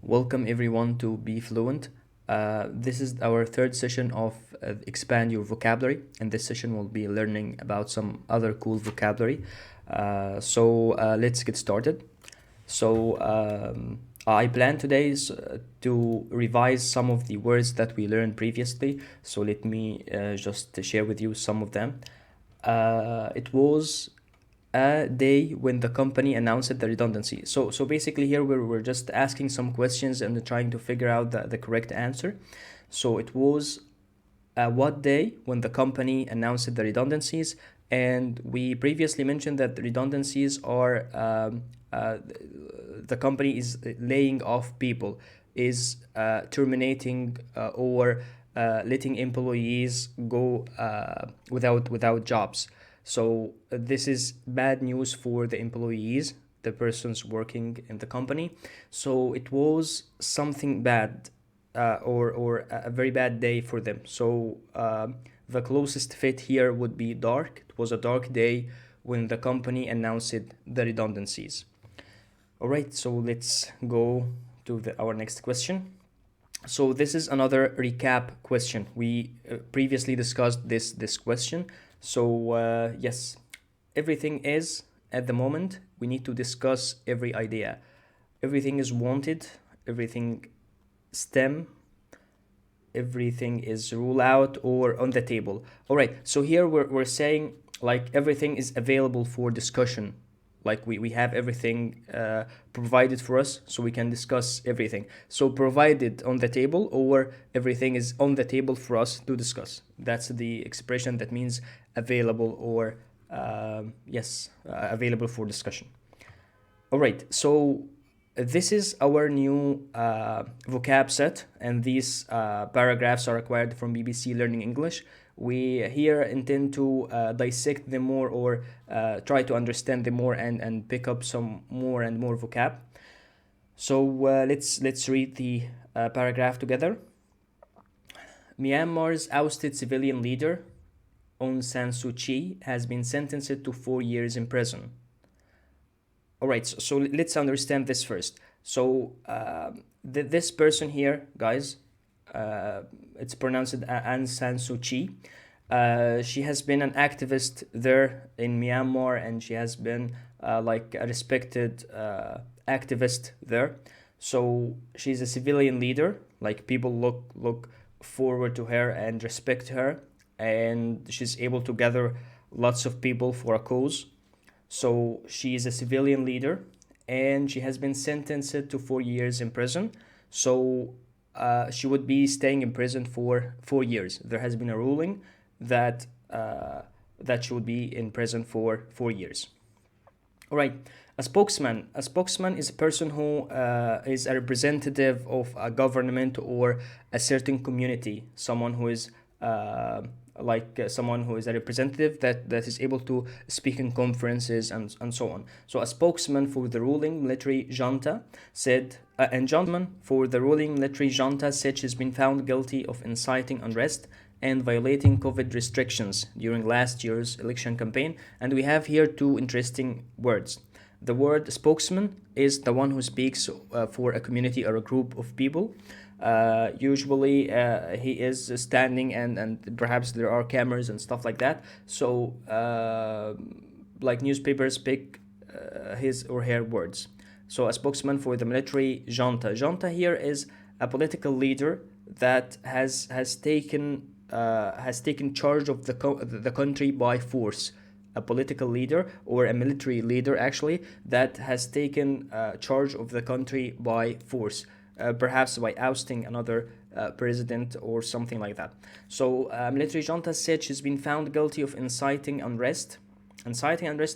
Welcome everyone to Be Fluent. This is our third session of Expand Your Vocabulary. In this session, we'll be learning about some other cool vocabulary. Let's get started. I plan today to revise some of the words that we learned previously. So let me just share with you some of them. It was a day when the company announced the redundancy. So basically here we're just asking some questions and trying to figure out the correct answer. So it was what day when the company announced the redundancies, and we previously mentioned that the redundancies are the company is laying off people, is terminating or letting employees go without jobs. So this is bad news for the employees, the persons working in the company. So it was something bad, or a very bad day for them. So the closest fit here would be dark. It was a dark day when the company announced the redundancies. All right, so let's go to our next question. So this is another recap question. We previously discussed this question. So yes, everything is at the moment. We need to discuss every idea. Everything is wanted. Everything STEM. Everything is rule out or on the table. All right. So here we're saying like everything is available for discussion. Like we have everything provided for us, so we can discuss everything. So provided on the table, or everything is on the table for us to discuss. That's the expression that means available, or available for discussion. All right, so this is our new vocab set, and these paragraphs are acquired from BBC Learning English. We here intend to dissect them more, or try to understand them more, and pick up some more and more vocab. So let's read the paragraph together. Myanmar's ousted civilian leader, Aung San Suu Kyi, has been sentenced to 4 years in prison. All right, so let's understand this first. So this person here, guys, it's pronounced Aung San Suu Kyi. She has been an activist there in Myanmar, and she has been like a respected activist there. So she's a civilian leader. Like people look forward to her and respect her, and she's able to gather lots of people for a cause. So she is a civilian leader, and she has been sentenced to 4 years in prison. So she would be staying in prison for 4 years. There has been a ruling that she would be in prison for 4 years. All right. A spokesman. A spokesman is a person who is a representative of a government or a certain community. Someone who is someone who is a representative that is able to speak in conferences and so on. So a spokesman for the ruling military junta said, she's been found guilty of inciting unrest and violating COVID restrictions during last year's election campaign. And we have here two interesting words. The word spokesman is the one who speaks for a community or a group of people. Usually he is standing, and perhaps there are cameras and stuff like that. So like newspapers pick his or her words. So a spokesman for the military junta. Junta here is a political leader that has taken charge of the country by force. A political leader, or a military leader actually, that has taken charge of the country by force, perhaps by ousting another president or something like that. So military junta said she's been found guilty of inciting unrest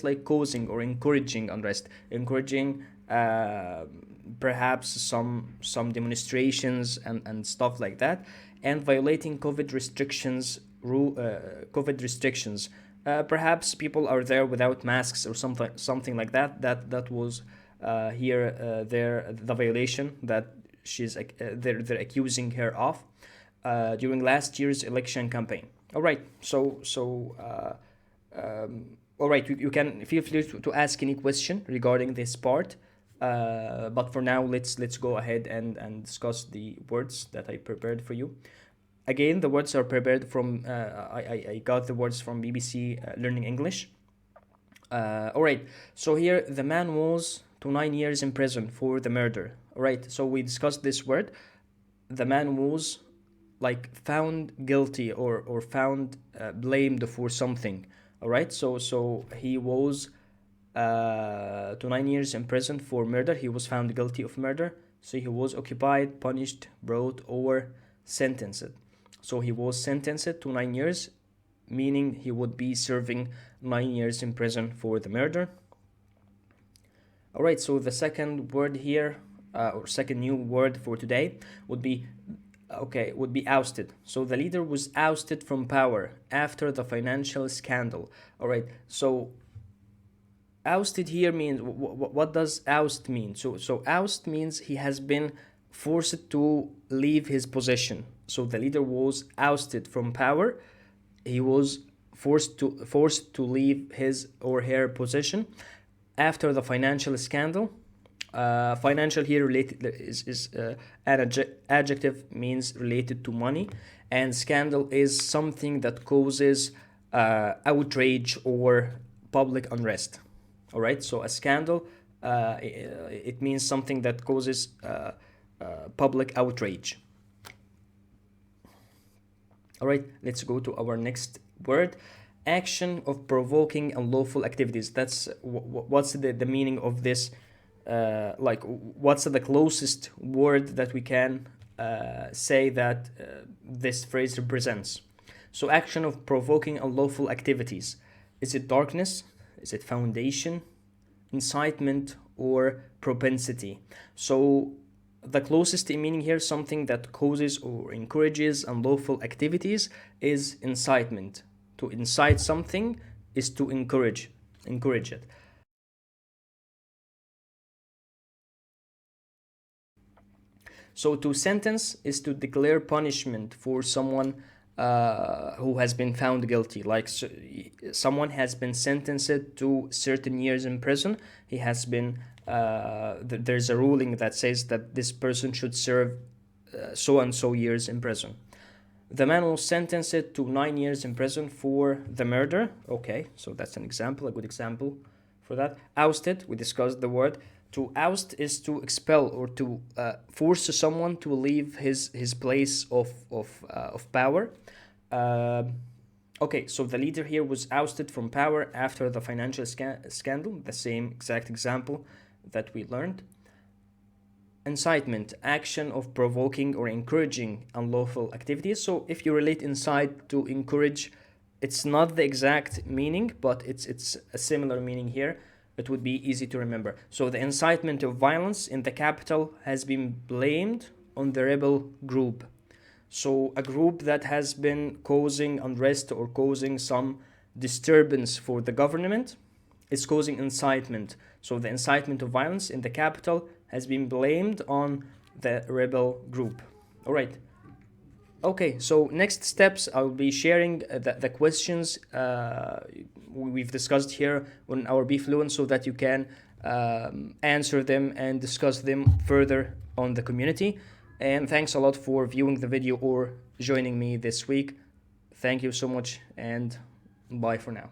like causing or encouraging unrest, encouraging perhaps some demonstrations and stuff like that, and violating COVID restrictions. Perhaps people are there without masks or something like that. That was the violation that they're accusing her of during last year's election campaign. All right. All right. You can feel free to ask any question regarding this part. But for now, let's go ahead and discuss the words that I prepared for you. Again, the words are prepared from I got the words from BBC Learning English. All right. So here, the man was to 9 years in prison for the murder. All right. So we discussed this word. The man was like found guilty or found blamed for something. All right. So he was to 9 years in prison for murder. He was found guilty of murder. So he was occupied, punished, brought, or sentenced. So he was sentenced to 9 years, meaning he would be serving 9 years in prison for the murder. All right, so the second word here, or second new word for today, would be ousted. So the leader was ousted from power after the financial scandal. All right, so ousted here means, what does oust mean? So oust means he has been forced to leave his position. So the leader was ousted from power. He was forced to leave his or her position after the financial scandal. Financial here related is an adjective, means related to money, and scandal is something that causes outrage or public unrest. All right, so a scandal, it means something that causes public outrage. All right, let's go to our next word. Action of provoking unlawful activities. That's what's the meaning of this? Like, what's the closest word that we can say that this phrase represents? So, action of provoking unlawful activities. Is it darkness? Is it foundation, incitement, or propensity? So the closest meaning here, something that causes or encourages unlawful activities, is incitement. To incite something is to encourage it. So to sentence is to declare punishment for someone who has been found guilty. Like, someone has been sentenced to certain years in prison. He has been there's a ruling that says that this person should serve so and so years in prison. The man was sentenced to 9 years in prison for the murder. Okay, so that's an example, a good example for that. Ousted, we discussed the word. To oust is to expel or to force someone to leave his place of power. Okay, so the leader here was ousted from power after the financial scandal, the same exact example that we learned. Incitement, action of provoking or encouraging unlawful activities. So if you relate incite to encourage, it's not the exact meaning, but it's a similar meaning here. It would be easy to remember. So the incitement of violence in the capital has been blamed on the rebel group. So a group that has been causing unrest or causing some disturbance for the government is causing incitement. So the incitement of violence in the capital has been blamed on the rebel group. All right. Okay, so next steps, I'll be sharing the questions we've discussed here on our Be Fluent, so that you can answer them and discuss them further on the community. And thanks a lot for viewing the video or joining me this week. Thank you so much, and bye for now.